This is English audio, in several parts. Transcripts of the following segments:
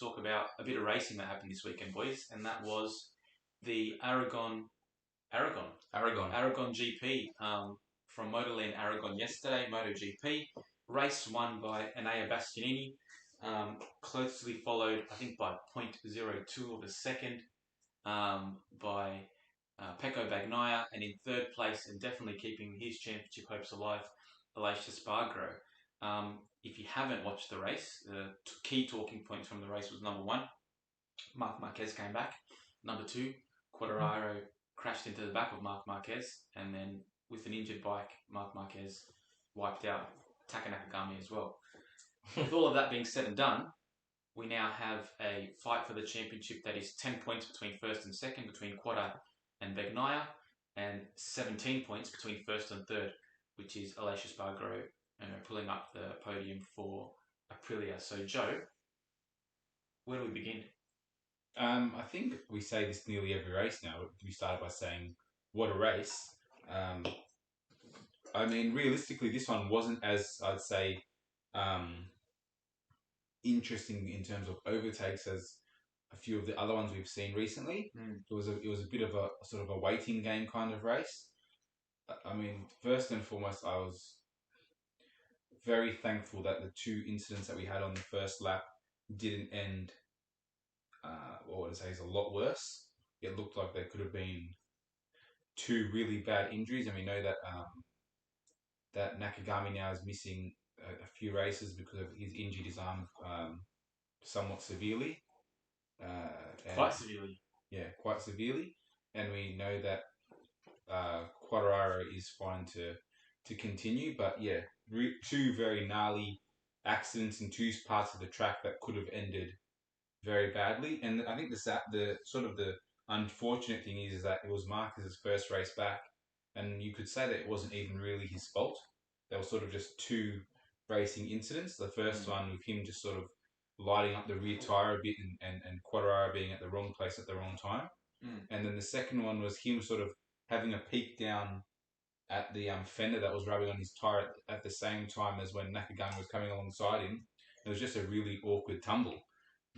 talk about a bit of racing that happened this weekend, boys, and that was the Aragon GP from Motorland Aragon yesterday, MotoGP. Race won by Enea Bastianini, closely followed, I think, by 0.02 of a second by Pecco Bagnaia, and in third place, and definitely keeping his championship hopes alive, Aleix Espargaro. If you haven't watched the race, the key talking points from the race was number 1, Marc Marquez came back. Number 2, Quartararo crashed into the back of Marc Marquez, and then with an injured bike, Marc Marquez wiped out Taka Nakagami as well. With all of that being said and done, we now have a fight for the championship that is 10 points between first and second, between Quatter and Bagnaia, and 17 points between first and third, which is Aleix Espargaro pulling up the podium for Aprilia. So, Joe, where do we begin? I think we say this nearly every race now. We started by saying, what a race. I mean, realistically, this one wasn't as, I'd say, interesting in terms of overtakes as a few of the other ones we've seen recently. It was a bit of a sort of a waiting game kind of race. I mean, first and foremost, I was very thankful that the 2 incidents that we had on the first lap didn't end, what I'd say is a lot worse. It looked like there could have been 2 really bad injuries, and we know that that Nakagami now is missing a few races because of he's injured his arm somewhat severely. Quite severely. Yeah, quite severely. And we know that Quartararo is fine to continue, but yeah, 2 very gnarly accidents in 2 parts of the track that could have ended very badly. And I think the sort of the unfortunate thing is that it was Marcus's first race back, and you could say that it wasn't even really his fault. There were sort of just 2 racing incidents. The first one with him just sort of lighting up the rear tyre a bit and Quartararo being at the wrong place at the wrong time. And then the second one was him sort of having a peek down at the fender that was rubbing on his tyre at the same time as when Nakagami was coming alongside him. It was just a really awkward tumble.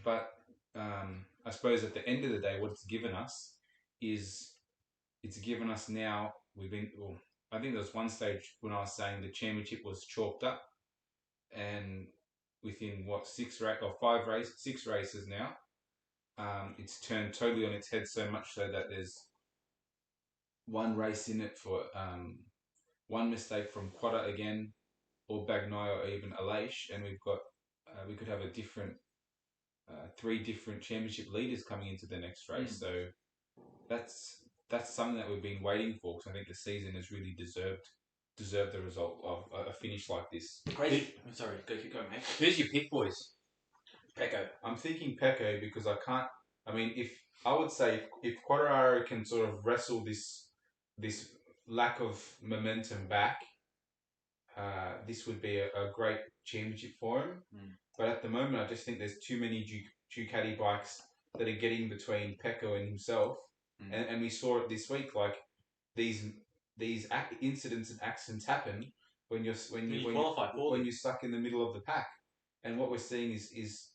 But I suppose at the end of the day, what it's given us is it's given us now, I think there was one stage when I was saying the championship was chalked up, and within 6 races now, it's turned totally on its head, so much so that there's 1 race in it for 1 mistake from Quatter again, or Bagnaia, or even Aleix, and we've got we could have a different 3 different championship leaders coming into the next race. So that's something that we've been waiting for, because I think the season has really deserved the result of a finish like this. Sorry, keep going, mate. Who's your pick, boys? Pecco. I'm thinking Pecco because I would say if Quartararo can sort of wrestle this lack of momentum back, this would be a great championship for him. But at the moment, I just think there's too many Ducati bikes that are getting between Pecco and himself, and we saw it this week. Like these incidents and accidents happen when you're stuck in the middle of the pack, and what we're seeing is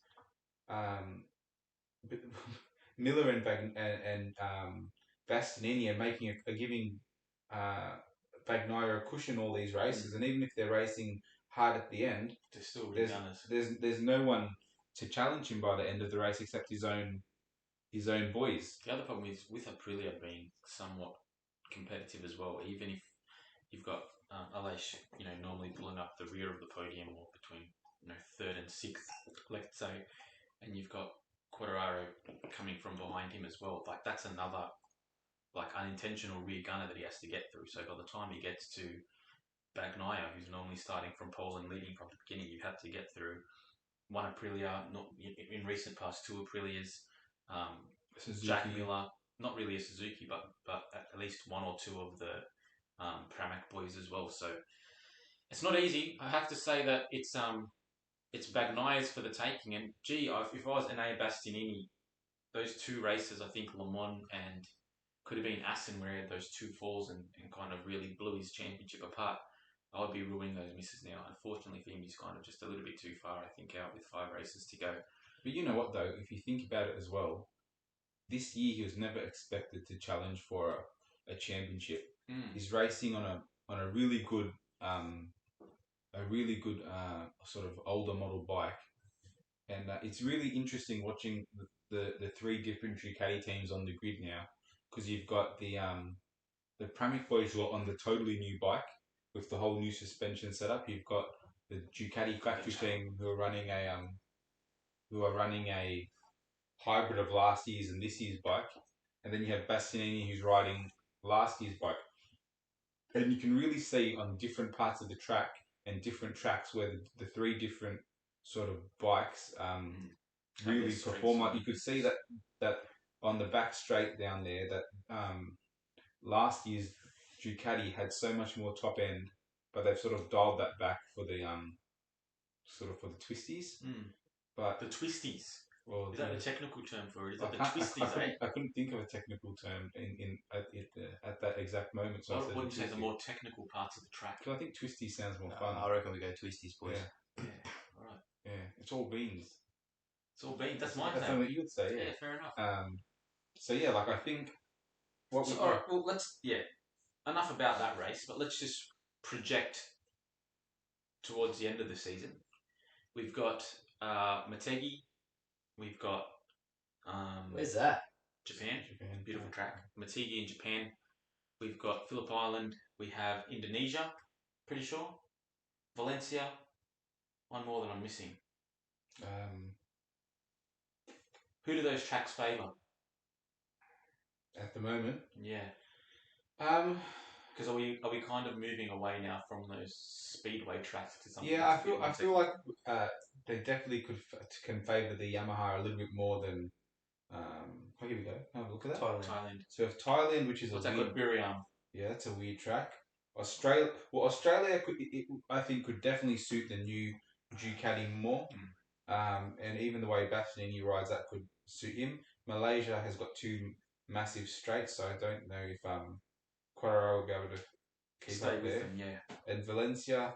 Miller and Bastianini are giving Bagnaia a cushion all these races, and even if they're racing hard at the end, they're still there's no one to challenge him by the end of the race except his own boys. The other problem is with Aprilia being somewhat competitive as well. Even if you've got Aleix, normally pulling up the rear of the podium or between 3rd and 6th, let's say, and you've got Quartararo coming from behind him as well. Like that's another unintentional rear gunner that he has to get through. So by the time he gets to Bagnaia, who's normally starting from pole and leading from the beginning, you have to get through 1 Aprilia, not in recent past 2 Aprilias, Jack Miller, not really a Suzuki, but at least 1 or 2 of the Pramac boys as well. So it's not easy. I have to say that it's Bagnaia's for the taking. And if I was Enea Bastianini, those 2 races, I think Le Mans and could have been Assen, where he had those 2 falls and kind of really blew his championship apart. I would be ruining those misses now. Unfortunately for him, he's kind of just a little bit too far, I think, out with 5 races to go. But you know what though, if you think about it as well, this year he was never expected to challenge for a championship. He's racing on a really good sort of older model bike, and it's really interesting watching the three different Ducati teams on the grid now, because you've got the Pramac boys who are on the totally new bike with the whole new suspension setup. You've got the Ducati factory team who are running a hybrid of last year's and this year's bike, and then you have Bastianini who's riding last year's bike. And you can really see on different parts of the track and different tracks where the three different sort of bikes really perform. Like you could see that on the back straight down there that last year's Ducati had so much more top end, but they've sort of dialed that back for the twisties. But the twisties. Well, is that a technical term for it? Is that the twisties? I couldn't think of a technical term at that exact moment. So what would you say the more technical parts of the track? Because I think twisties sounds more fun. I reckon we go twisties, boys. Yeah. All right. Yeah, it's all beans. It's all beans. That's my That's thing. what you would say. Yeah, fair enough. So yeah, like I think. All right. Well, enough about that race, but let's just project towards the end of the season. We've got Motegi. We've got where's that? Japan. Beautiful track. Motegi in Japan. We've got Phillip Island. We have Indonesia. Pretty sure. Valencia. One more that I'm missing. Who do those tracks favour? At the moment, yeah. Because are we kind of moving away now from those speedway tracks to something? Yeah, I feel like they definitely can favour the Yamaha a little bit more than. Oh, here we go. Have a look at that. Thailand. So if Thailand, which is what's that called? Buriram. Yeah, that's a weird track. Australia I think could definitely suit the new Ducati more. And even the way Bastianini rides that could suit him. Malaysia has got two massive straights, so I don't know if Quartararo will be able to keep stay up with there. them, yeah. And Valencia,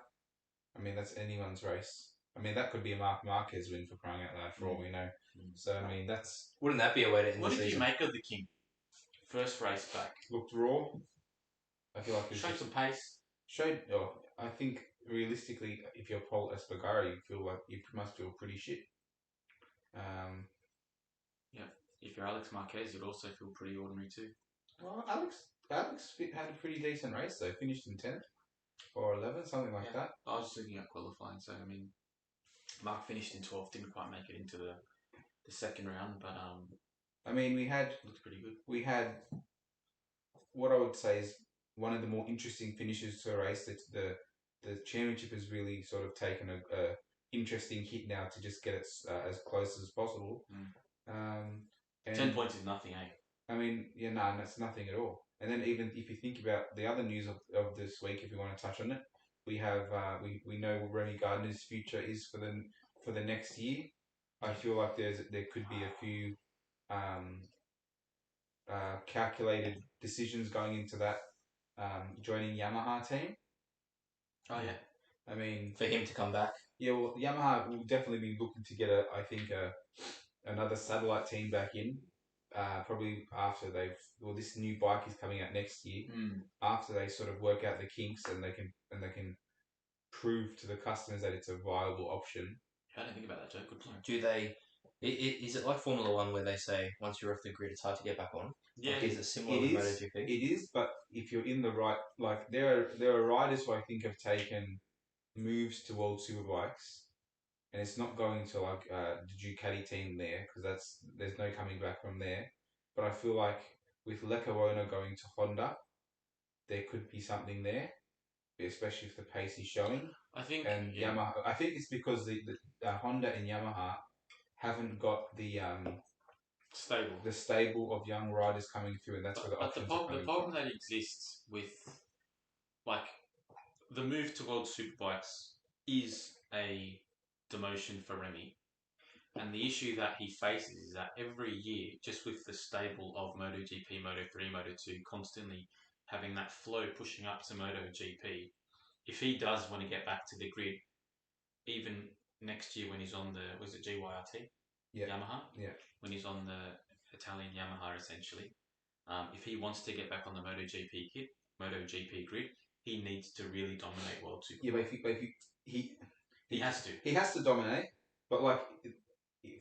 I mean, that's anyone's race. I mean, that could be a Marc Marquez win for crying out loud, for all we know. So, I mean, wouldn't that be a way to end what the did season? you make of the King? First race back. Looked raw. I feel like showed some pace. I think realistically, if you're Paul Espargaro, you must feel pretty shit. Yeah. If you're Alex Marquez, you'd also feel pretty ordinary too. Well, Alex had a pretty decent race though. Finished in 10th or 11th, something like that. I was just looking at qualifying, so I mean, Mark finished in 12th, didn't quite make it into the second round, but I mean, looked pretty good. We had what I would say is one of the more interesting finishes to a race. That the championship has really sort of taken a interesting hit now to just get it as close as possible. 10 points is nothing, eh? I mean, that's nothing at all. And then even if you think about the other news of this week, if you want to touch on it, we have we know what Remy Gardner's future is for the next year. I feel like there could be a few calculated decisions going into that joining Yamaha team. Oh yeah. I mean, for him to come back. Yeah, well, Yamaha will definitely be looking to get another satellite team back in. Probably after this new bike is coming out next year. After they sort of work out the kinks and they can prove to the customers that it's a viable option. I don't think about that, Joe. Good point. Do they? Is it like Formula One where they say once you're off the grid, it's hard to get back on? Yeah, like, is it similar to MotoGP? It is, but if you're in the right, like there are riders who I think have taken moves to World Superbikes, and it's not going to like the Ducati team there because there's no coming back from there. But I feel like with Lecuona going to Honda, there could be something there, especially if the pace is showing. I think Yamaha. I think it's because the Honda and Yamaha haven't got the stable of young riders coming through, and that's where the options are coming the problem that exists with like the move to World Superbikes is a demotion for Remy, and the issue that he faces is that every year, just with the stable of MotoGP, Moto3, Moto2 constantly having that flow pushing up to MotoGP, if he does want to get back to the grid, even next year when he's on was it GYT? Yamaha. Yeah. When he's on the Italian Yamaha, essentially. If he wants to get back on the MotoGP grid, he needs to really dominate World Superbike. Yeah, but if he has to. He has to dominate, but like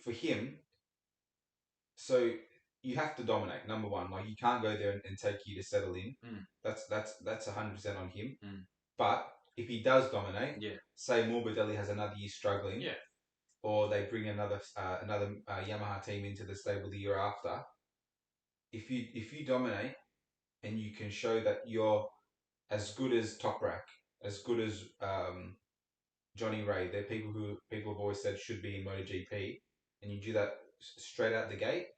for him, so you have to dominate. Number one, like you can't go there and take you to settle in. That's 100% on him. But if he does dominate, say Morbidelli has another year struggling, or they bring another Yamaha team into the stable the year after. If you dominate and you can show that you're as good as Toprak, as good as Johnny Ray, they're people have always said should be in MotoGP, and you do that straight out the gate.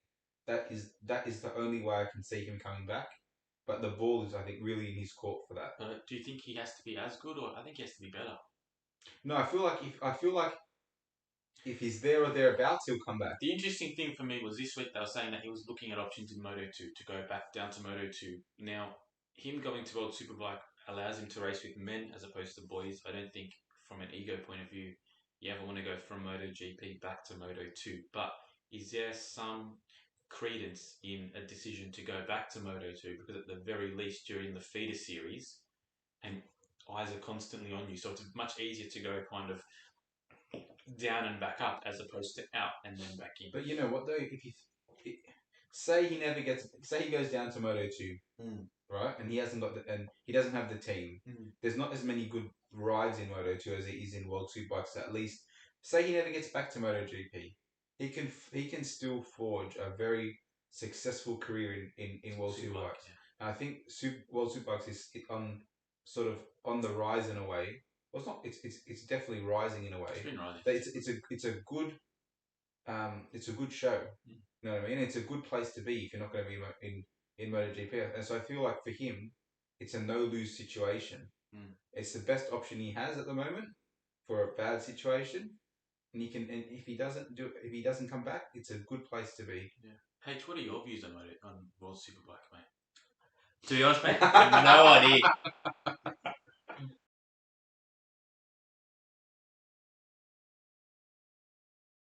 That is the only way I can see him coming back. But the ball is, I think, really in his court for that. But do you think he has to be as good, or I think he has to be better? No, I feel like if he's there or thereabouts, he'll come back. The interesting thing for me was this week they were saying that he was looking at options in Moto2 to go back down to Moto2. Now, him going to World Superbike allows him to race with men as opposed to boys. I don't think from an ego point of view you ever want to go from MotoGP back to Moto2. But is there some credence in a decision to go back to Moto2? Because at the very least during the feeder series, and eyes are constantly on you, so it's much easier to go kind of down and back up as opposed to out and then back in. But you know what though, say he goes down to Moto2, right, and he doesn't have the team. There's not as many good rides in Moto2 as it is in World Superbikes. So at least, say he never gets back to MotoGP, he can still forge a very successful career in World Superbikes. And I think World Superbikes is on the rise in a way. Well, it's not. It's definitely rising in a way. It's been rising. It's a good show. You know what I mean? It's a good place to be if you're not going to be in MotoGP. And so I feel like for him, it's a no-lose situation. It's the best option he has at the moment for a bad situation. And if he doesn't come back, it's a good place to be. Yeah. H, what are your views on World Superbike, mate? To be honest, mate, I have no idea.